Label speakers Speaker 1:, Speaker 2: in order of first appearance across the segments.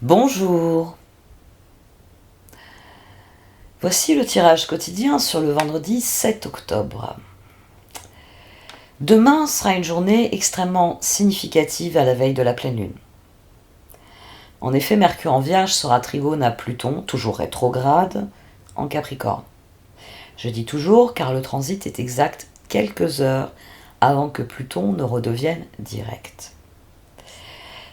Speaker 1: Bonjour. Voici le tirage quotidien sur le vendredi 7 octobre. Demain sera une journée extrêmement significative à la veille de la pleine lune. En effet, Mercure en Vierge sera trigone à Pluton, toujours rétrograde, en Capricorne. Je dis toujours car le transit est exact quelques heures avant que Pluton ne redevienne direct.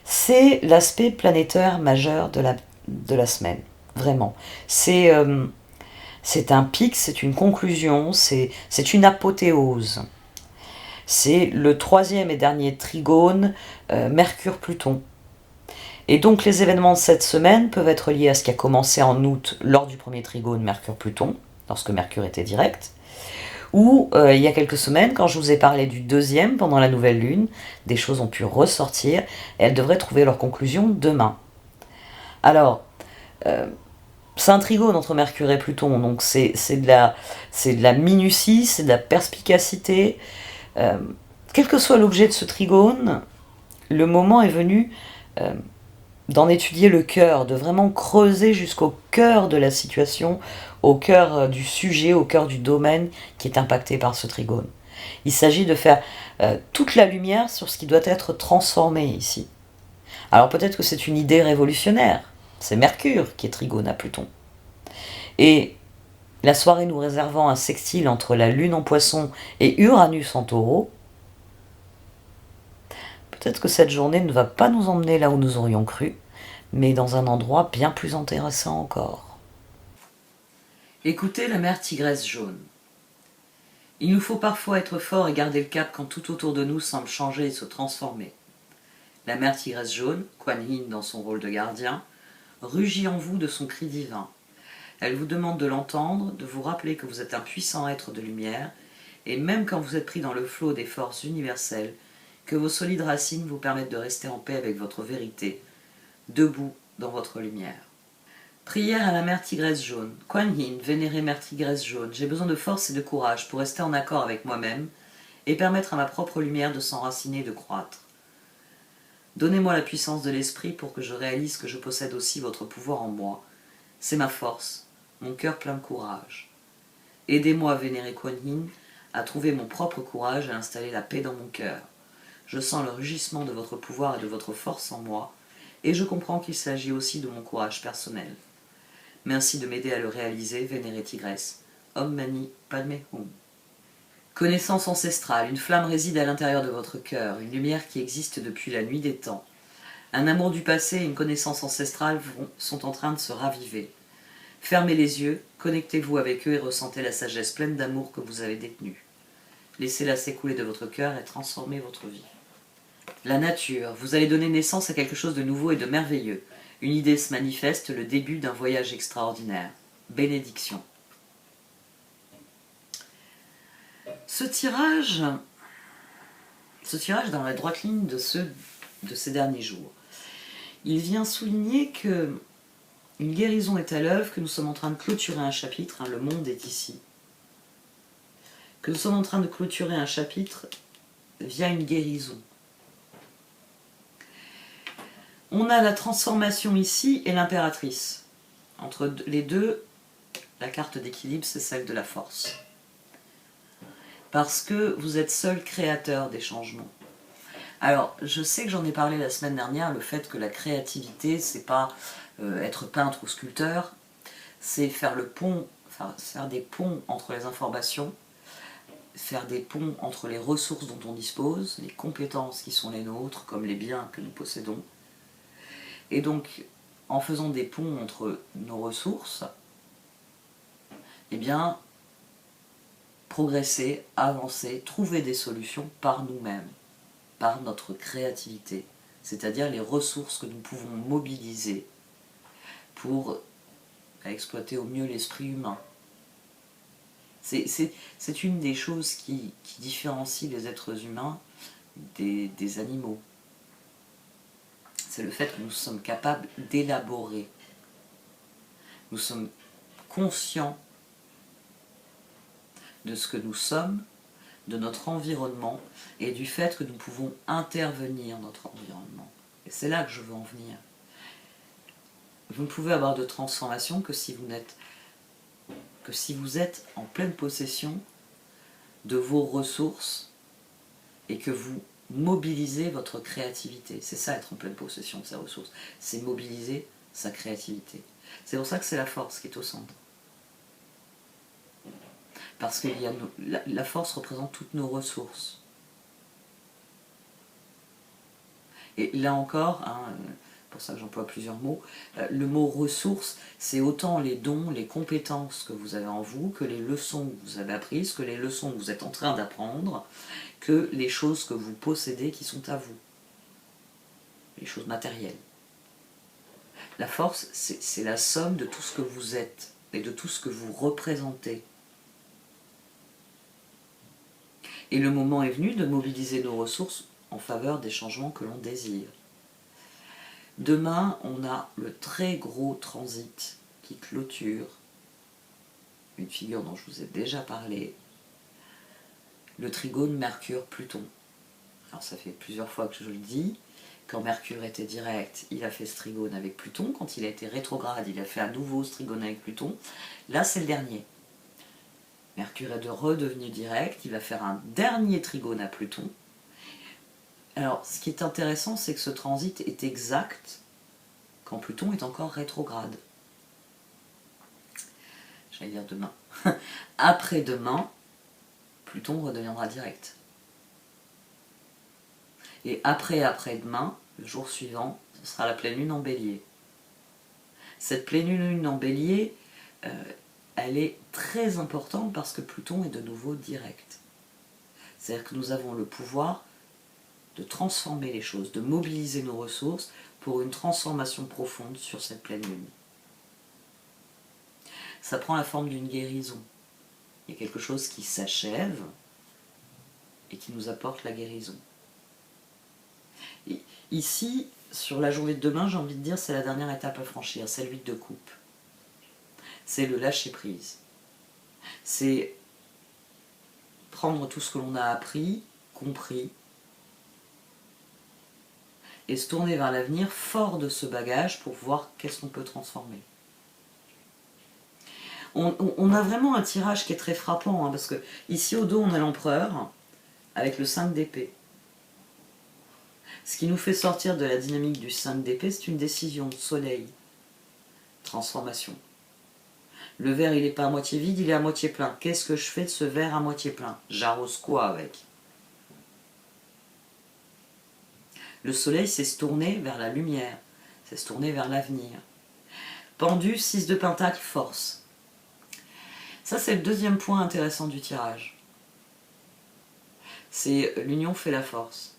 Speaker 1: C'est l'aspect planétaire majeur de la semaine, vraiment. C'est un pic, c'est une conclusion, c'est une apothéose. C'est le troisième et dernier trigone Mercure-Pluton. Et donc les événements de cette semaine peuvent être liés à ce qui a commencé en août lors du premier trigone Mercure-Pluton, lorsque Mercure était direct, ou il y a quelques semaines, quand je vous ai parlé du deuxième pendant la nouvelle lune, des choses ont pu ressortir et elles devraient trouver leur conclusion demain. Alors, c'est un trigone entre Mercure et Pluton, donc c'est de la minutie, c'est de la perspicacité. Quel que soit l'objet de ce trigone, le moment est venu d'en étudier le cœur, de vraiment creuser jusqu'au cœur de la situation, au cœur du sujet, au cœur du domaine qui est impacté par ce trigone. Il s'agit de faire toute la lumière sur ce qui doit être transformé ici. Alors peut-être que c'est une idée révolutionnaire, c'est Mercure qui est trigone à Pluton. Et la soirée nous réservant un sextile entre la Lune en Poisson et Uranus en Taureau, peut-être que cette journée ne va pas nous emmener là où nous aurions cru, mais dans un endroit bien plus intéressant encore. Écoutez la mer tigresse jaune. Il nous faut parfois être fort et garder le cap quand tout autour de nous semble changer et se transformer. La mer tigresse jaune, Kuan Yin dans son rôle de gardien, rugit en vous de son cri divin. Elle vous demande de l'entendre, de vous rappeler que vous êtes un puissant être de lumière, et même quand vous êtes pris dans le flot des forces universelles, que vos solides racines vous permettent de rester en paix avec votre vérité, debout dans votre lumière. Prière à la mère tigresse jaune. Kuan Yin, vénérée mère tigresse jaune, j'ai besoin de force et de courage pour rester en accord avec moi-même et permettre à ma propre lumière de s'enraciner et de croître. Donnez-moi la puissance de l'esprit pour que je réalise que je possède aussi votre pouvoir en moi. C'est ma force, mon cœur plein de courage. Aidez-moi, vénérée Kuan Yin, à trouver mon propre courage et à installer la paix dans mon cœur. Je sens le rugissement de votre pouvoir et de votre force en moi, et je comprends qu'il s'agit aussi de mon courage personnel. Merci de m'aider à le réaliser, vénérée tigresse. Om Mani Padme Hum. Connaissance ancestrale, une flamme réside à l'intérieur de votre cœur, une lumière qui existe depuis la nuit des temps. Un amour du passé et une connaissance ancestrale sont en train de se raviver. Fermez les yeux, connectez-vous avec eux et ressentez la sagesse pleine d'amour que vous avez détenue. Laissez-la s'écouler de votre cœur et transformer votre vie. La nature, vous allez donner naissance à quelque chose de nouveau et de merveilleux. Une idée se manifeste, le début d'un voyage extraordinaire. Bénédiction. Ce tirage est dans la droite ligne de ces derniers jours. Il vient souligner que une guérison est à l'œuvre, que nous sommes en train de clôturer un chapitre, le monde est ici. Que nous sommes en train de clôturer un chapitre via une guérison. On a la transformation ici et l'impératrice. Entre les deux, la carte d'équilibre, c'est celle de la force. Parce que vous êtes seul créateur des changements. Alors, je sais que j'en ai parlé la semaine dernière, le fait que la créativité, c'est pas être peintre ou sculpteur, c'est faire des ponts entre les informations, faire des ponts entre les ressources dont on dispose, les compétences qui sont les nôtres, comme les biens que nous possédons. Et donc, en faisant des ponts entre nos ressources, eh bien, progresser, avancer, trouver des solutions par nous-mêmes, par notre créativité, c'est-à-dire les ressources que nous pouvons mobiliser pour exploiter au mieux l'esprit humain. C'est une des choses qui différencie les êtres humains des animaux. C'est le fait que nous sommes capables d'élaborer. Nous sommes conscients de ce que nous sommes, de notre environnement et du fait que nous pouvons intervenir dans notre environnement. Et c'est là que je veux en venir. vous ne pouvez avoir de transformation que si vous êtes en pleine possession de vos ressources et que vous mobilisez votre créativité. C'est ça, être en pleine possession de ses ressources. C'est mobiliser sa créativité. C'est pour ça que c'est la force qui est au centre. Parce que la force représente toutes nos ressources. Et là encore, pour ça que j'emploie plusieurs mots, le mot ressources, c'est autant les dons, les compétences que vous avez en vous, que les leçons que vous avez apprises, que les leçons que vous êtes en train d'apprendre, que les choses que vous possédez qui sont à vous. Les choses matérielles. La force, c'est la somme de tout ce que vous êtes et de tout ce que vous représentez. Et le moment est venu de mobiliser nos ressources en faveur des changements que l'on désire. Demain, on a le très gros transit qui clôture une figure dont je vous ai déjà parlé, le trigone Mercure-Pluton. Alors ça fait plusieurs fois que je le dis, quand Mercure était direct, il a fait ce trigone avec Pluton, quand il a été rétrograde, il a fait à nouveau ce trigone avec Pluton, là c'est le dernier. Mercure est redevenu direct, il va faire un dernier trigone à Pluton. Alors, ce qui est intéressant, c'est que ce transit est exact quand Pluton est encore rétrograde. J'allais dire demain. Après-demain, Pluton redeviendra direct. Et après-demain, le jour suivant, ce sera la pleine lune en Bélier. Cette pleine lune en Bélier, elle est très importante parce que Pluton est de nouveau direct. C'est-à-dire que nous avons le pouvoir de transformer les choses, de mobiliser nos ressources pour une transformation profonde sur cette pleine lune. Ça prend la forme d'une guérison. Il y a quelque chose qui s'achève et qui nous apporte la guérison. Et ici, sur la journée de demain, j'ai envie de dire, c'est la dernière étape à franchir, c'est le 8 de coupe. C'est le lâcher-prise. C'est prendre tout ce que l'on a appris, compris, et se tourner vers l'avenir fort de ce bagage pour voir qu'est-ce qu'on peut transformer. On a vraiment un tirage qui est très frappant, parce que ici au dos on a l'empereur avec le 5 d'épée. Ce qui nous fait sortir de la dynamique du 5 d'épée, c'est une décision, soleil, transformation. Le verre il n'est pas à moitié vide, il est à moitié plein. Qu'est-ce que je fais de ce verre à moitié plein? J'arrose quoi avec? Le soleil, c'est se tourner vers la lumière, c'est se tourner vers l'avenir. Pendu, 6 de pentacle, force. Ça, c'est le deuxième point intéressant du tirage. C'est l'union fait la force.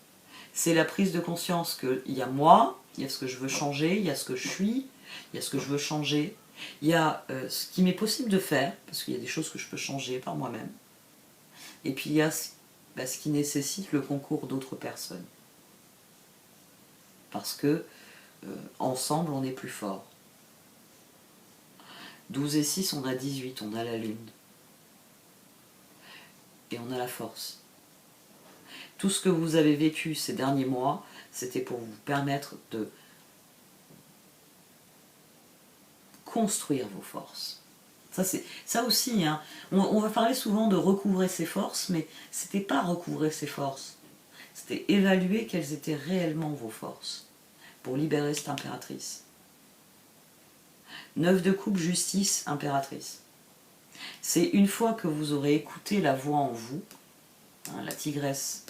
Speaker 1: C'est la prise de conscience qu'il y a moi, il y a ce que je veux changer, il y a ce que je suis, il y a ce que je veux changer, il y a ce qui m'est possible de faire, parce qu'il y a des choses que je peux changer par moi-même, et puis il y a ce qui nécessite le concours d'autres personnes. Parce que ensemble, on est plus fort. 12 et 6, on a 18, on a la lune. Et on a la force. Tout ce que vous avez vécu ces derniers mois, c'était pour vous permettre de construire vos forces. Ça aussi, on va parler souvent de recouvrer ses forces, mais c'était pas recouvrer ses forces. C'était évaluer quelles étaient réellement vos forces pour libérer cette impératrice. 9 de coupe, justice, impératrice. C'est une fois que vous aurez écouté la voix en vous, la tigresse,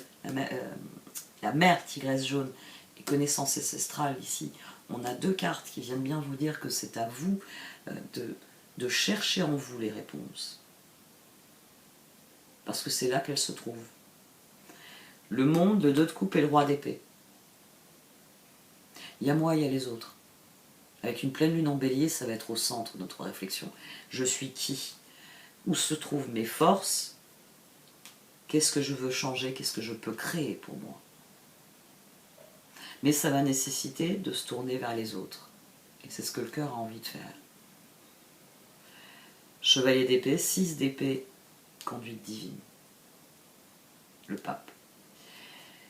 Speaker 1: la mère tigresse jaune et connaissance ancestrale ici, on a deux cartes qui viennent bien vous dire que c'est à vous de chercher en vous les réponses. Parce que c'est là qu'elles se trouvent. Le monde, le 2 de coupe et le roi d'épée. Il y a moi, il y a les autres. Avec une pleine lune en bélier, ça va être au centre de notre réflexion. Je suis qui? Où se trouvent mes forces? Qu'est-ce que je veux changer? Qu'est-ce que je peux créer pour moi? Mais ça va nécessiter de se tourner vers les autres. Et c'est ce que le cœur a envie de faire. Chevalier d'épée, 6 d'épée, conduite divine. Le pape.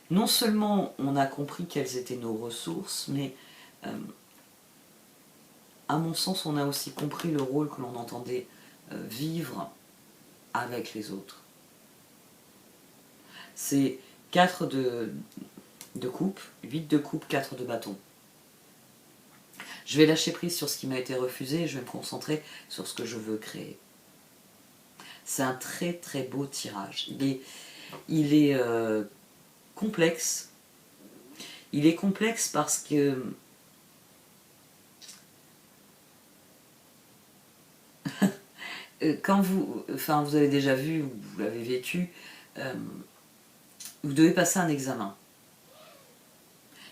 Speaker 1: Non seulement on a compris quelles étaient nos ressources, mais à mon sens, on a aussi compris le rôle que l'on entendait vivre avec les autres. C'est 4 de coupe, 8 de coupe, 4 de bâton. Je vais lâcher prise sur ce qui m'a été refusé et je vais me concentrer sur ce que je veux créer. C'est un très très beau tirage. Il est complexe. Il est complexe parce que quand vous avez déjà vu, vous l'avez vécu, vous devez passer un examen.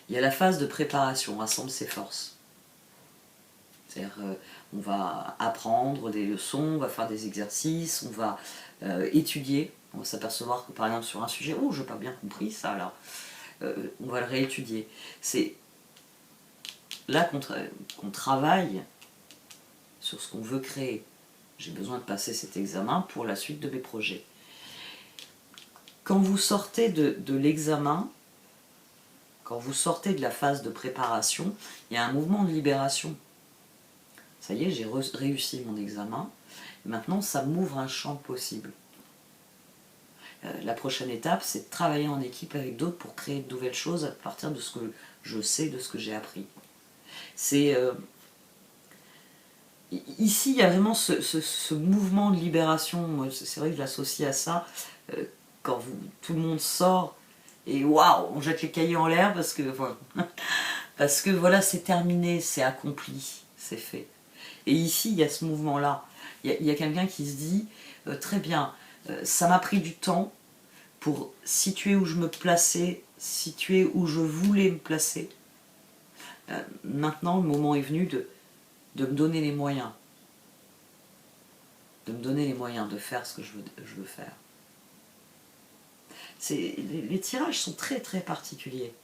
Speaker 1: Il y a la phase de préparation, on rassemble ses forces. C'est-à-dire, on va apprendre des leçons, on va faire des exercices, on va étudier. On va s'apercevoir que par exemple sur un sujet, oh, je n'ai pas bien compris ça, alors on va le réétudier. C'est là qu'on travaille sur ce qu'on veut créer. J'ai besoin de passer cet examen pour la suite de mes projets. Quand vous sortez de l'examen, quand vous sortez de la phase de préparation, il y a un mouvement de libération. Ça y est, j'ai réussi mon examen. Maintenant, ça m'ouvre un champ possible. La prochaine étape, c'est de travailler en équipe avec d'autres pour créer de nouvelles choses à partir de ce que je sais, de ce que j'ai appris. C'est ici, il y a vraiment ce mouvement de libération. C'est vrai que je l'associe à ça. Quand tout le monde sort et waouh, on jette les cahiers en l'air parce que parce que voilà, c'est terminé, c'est accompli, c'est fait. Et ici, il y a ce mouvement-là. Il y a quelqu'un qui se dit très bien, ça m'a pris du temps pour situer où je me plaçais, situer où je voulais me placer. Maintenant, le moment est venu de me donner les moyens. De me donner les moyens de faire ce que je veux faire. Les tirages sont très très particuliers.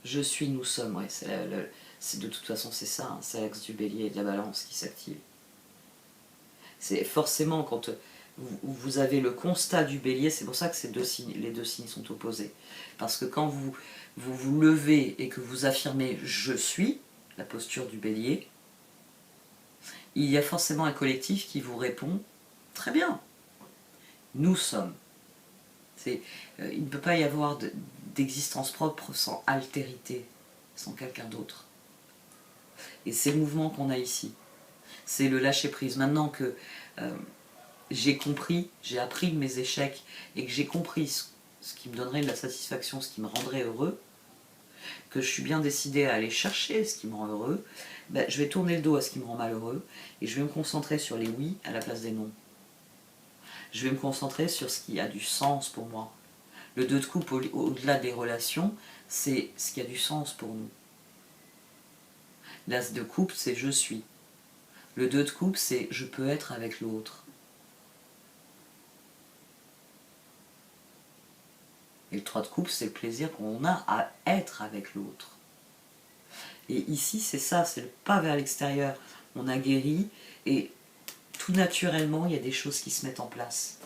Speaker 1: Je suis, nous sommes, ouais, de toute façon c'est ça, hein, c'est l'axe du bélier et de la balance qui s'active. C'est forcément quand vous avez le constat du bélier, c'est pour ça que les deux signes sont opposés. Parce que quand vous levez et que vous affirmez « je suis », la posture du bélier, il y a forcément un collectif qui vous répond « très bien, nous sommes ». Il ne peut pas y avoir d'existence propre sans altérité, sans quelqu'un d'autre. Et c'est le mouvement qu'on a ici. C'est le lâcher-prise. Maintenant que j'ai compris, j'ai appris de mes échecs et que j'ai compris ce qui me donnerait de la satisfaction, ce qui me rendrait heureux, que je suis bien décidée à aller chercher ce qui me rend heureux, ben, je vais tourner le dos à ce qui me rend malheureux et je vais me concentrer sur les oui à la place des non. Je vais me concentrer sur ce qui a du sens pour moi. Le 2 de coupe, au-delà des relations, c'est ce qui a du sens pour nous. L'as de coupe, c'est je suis. Le 2 de coupe, c'est je peux être avec l'autre. Et le 3 de coupe, c'est le plaisir qu'on a à être avec l'autre. Et ici, c'est ça, c'est le pas vers l'extérieur. On a guéri et tout naturellement, il y a des choses qui se mettent en place.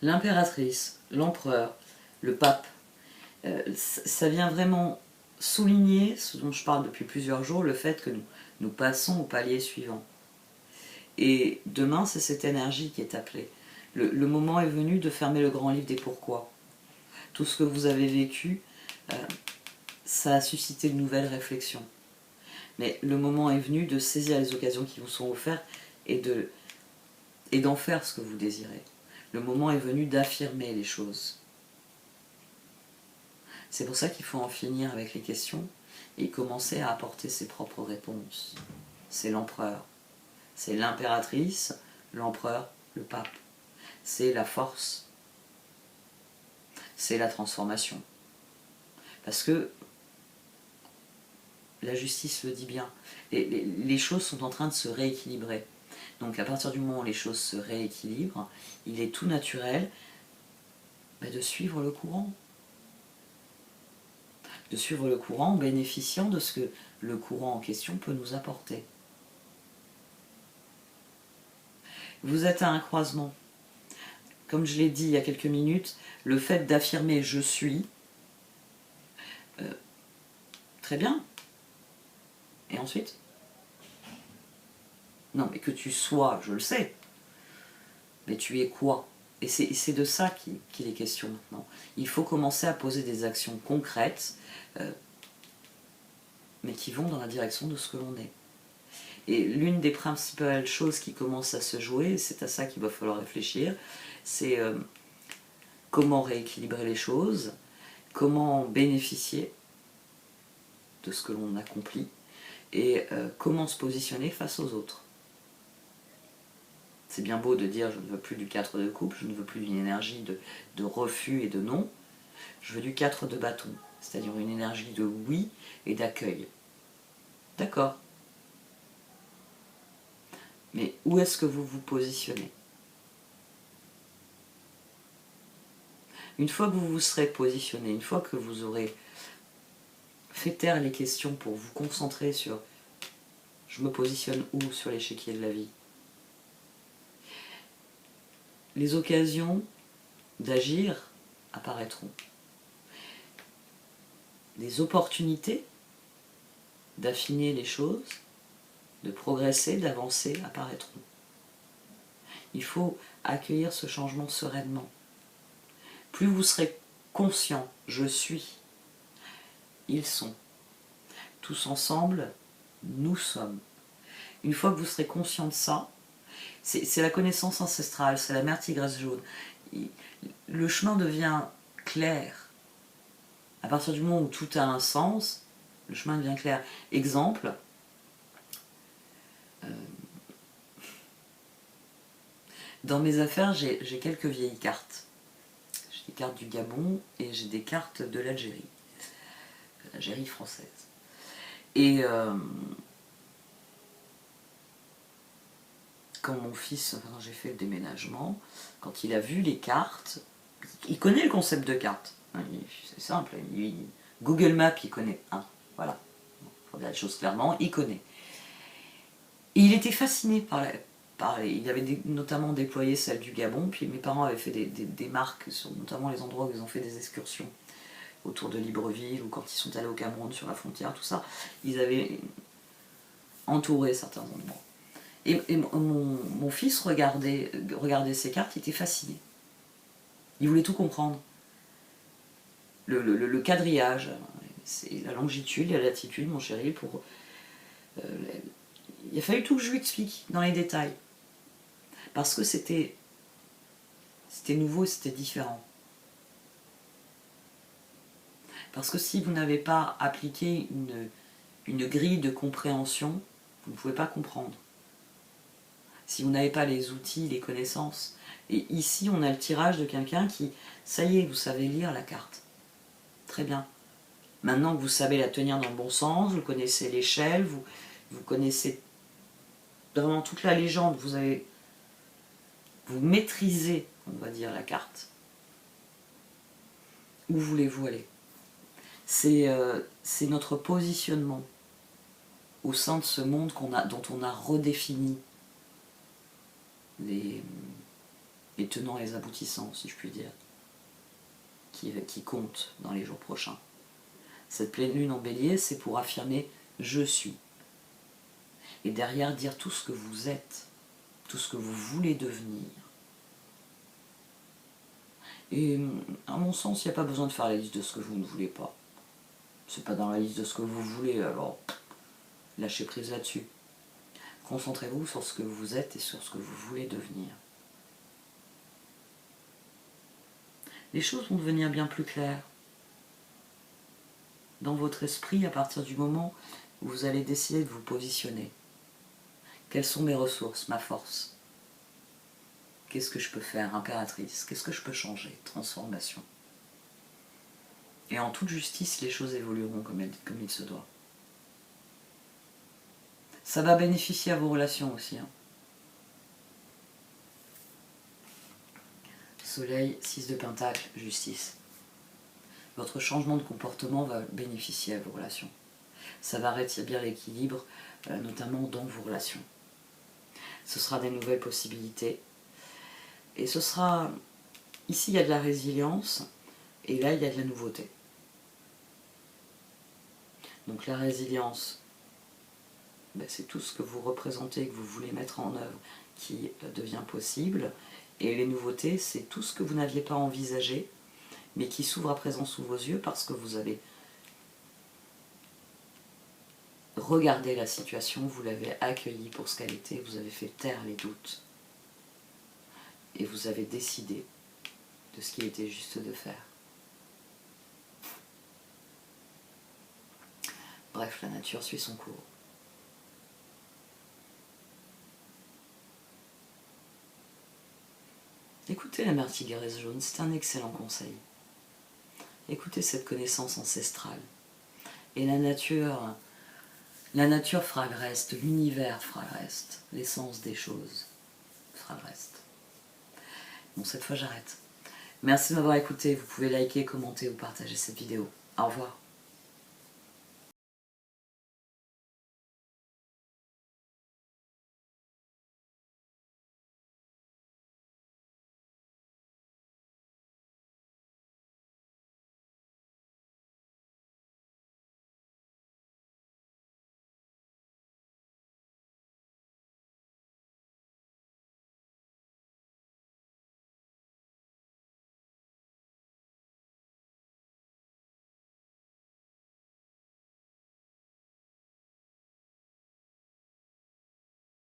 Speaker 1: L'impératrice, l'empereur, le pape, ça vient vraiment souligner, ce dont je parle depuis plusieurs jours, le fait que nous passons au palier suivant. Et demain, c'est cette énergie qui est appelée. Le moment est venu de fermer le grand livre des pourquoi. Tout ce que vous avez vécu, ça a suscité de nouvelles réflexions. Mais le moment est venu de saisir les occasions qui vous sont offertes et d'en faire ce que vous désirez. Le moment est venu d'affirmer les choses. C'est pour ça qu'il faut en finir avec les questions et commencer à apporter ses propres réponses. C'est l'empereur, c'est l'impératrice, l'empereur, le pape. C'est la force, c'est la transformation. Parce que la justice le dit bien. Les choses sont en train de se rééquilibrer. Donc à partir du moment où les choses se rééquilibrent, il est tout naturel de suivre le courant. De suivre le courant en bénéficiant de ce que le courant en question peut nous apporter. Vous êtes à un croisement. Comme je l'ai dit il y a quelques minutes, le fait d'affirmer « je suis », très bien. Et ensuite ? Non, mais que tu sois, je le sais. Mais tu es quoi ? Et c'est de ça qu'il est question maintenant. Il faut commencer à poser des actions concrètes, mais qui vont dans la direction de ce que l'on est. Et l'une des principales choses qui commence à se jouer, c'est à ça qu'il va falloir réfléchir, c'est comment rééquilibrer les choses, comment bénéficier de ce que l'on accomplit, et comment se positionner face aux autres. C'est bien beau de dire je ne veux plus du 4 de coupe, je ne veux plus d'une énergie de refus et de non, je veux du 4 de bâton, c'est-à-dire une énergie de oui et d'accueil. D'accord. Mais où est-ce que vous vous positionnez ? Une fois que vous vous serez positionné, une fois que vous aurez fait taire les questions pour vous concentrer sur je me positionne où sur l'échiquier de la vie, les occasions d'agir apparaîtront. Les opportunités d'affiner les choses, de progresser, d'avancer apparaîtront. Il faut accueillir ce changement sereinement. Plus vous serez conscient, je suis, ils sont. Tous ensemble, nous sommes. Une fois que vous serez conscient de ça, c'est la connaissance ancestrale, c'est la mère tigresse jaune. Le chemin devient clair. À partir du moment où tout a un sens, le chemin devient clair. Exemple, dans mes affaires, j'ai quelques vieilles cartes. J'ai des cartes du Gabon et j'ai des cartes de l'Algérie. L'Algérie française. Et quand mon fils, quand j'ai fait le déménagement, quand il a vu les cartes, il connaît le concept de carte. C'est simple, Google Maps, il connaît. Voilà, pour dire les choses clairement, il connaît. Et il était fasciné par il avait notamment déployé celle du Gabon, puis mes parents avaient fait des marques sur notamment les endroits où ils ont fait des excursions autour de Libreville, ou quand ils sont allés au Cameroun sur la frontière, tout ça, ils avaient entouré certains endroits. Et mon fils regardait ces cartes, il était fasciné. Il voulait tout comprendre. Le quadrillage, c'est la longitude, la latitude, mon chéri, il a fallu tout que je lui explique dans les détails. Parce que c'était nouveau, c'était différent. Parce que si vous n'avez pas appliqué une grille de compréhension, vous ne pouvez pas comprendre. Si vous n'avez pas les outils, les connaissances. Et ici, on a le tirage de quelqu'un qui, ça y est, vous savez lire la carte. Très bien. Maintenant que vous savez la tenir dans le bon sens, vous connaissez l'échelle, vous connaissez vraiment toute la légende, vous maîtrisez, on va dire, la carte. Où voulez-vous aller ? C'est notre positionnement au sein de ce monde dont on a redéfini les tenants et les aboutissants, si je puis dire, qui comptent dans les jours prochains. Cette pleine lune en bélier, c'est pour affirmer « je suis ». Et derrière, dire tout ce que vous êtes, tout ce que vous voulez devenir. Et à mon sens, il n'y a pas besoin de faire la liste de ce que vous ne voulez pas. C'est pas dans la liste de ce que vous voulez, alors lâchez prise là-dessus. Concentrez-vous sur ce que vous êtes et sur ce que vous voulez devenir. Les choses vont devenir bien plus claires dans votre esprit à partir du moment où vous allez décider de vous positionner. Quelles sont mes ressources, ma force ? Qu'est-ce que je peux faire, impératrice ? Qu'est-ce que je peux changer ? Transformation. Et en toute justice, les choses évolueront comme il se doit. Ça va bénéficier à vos relations aussi. Hein. Soleil, 6 de Pentacle, justice. Votre changement de comportement va bénéficier à vos relations. Ça va rétablir l'équilibre, notamment dans vos relations. Ce sera des nouvelles possibilités. Et ce sera... Ici, il y a de la résilience, et là, il y a de la nouveauté. Donc la résilience, ben, c'est tout ce que vous représentez, que vous voulez mettre en œuvre, qui devient possible. Et les nouveautés, c'est tout ce que vous n'aviez pas envisagé, mais qui s'ouvre à présent sous vos yeux parce que vous avez regardé la situation, vous l'avez accueillie pour ce qu'elle était, vous avez fait taire les doutes. Et vous avez décidé de ce qu'il était juste de faire. Bref, la nature suit son cours. Écoutez la mère tigresse jaune, c'est un excellent conseil. Écoutez cette connaissance ancestrale. Et la nature fera le reste, l'univers fera le reste, l'essence des choses fera le reste. Bon, cette fois j'arrête. Merci de m'avoir écouté, vous pouvez liker, commenter ou partager cette vidéo. Au revoir.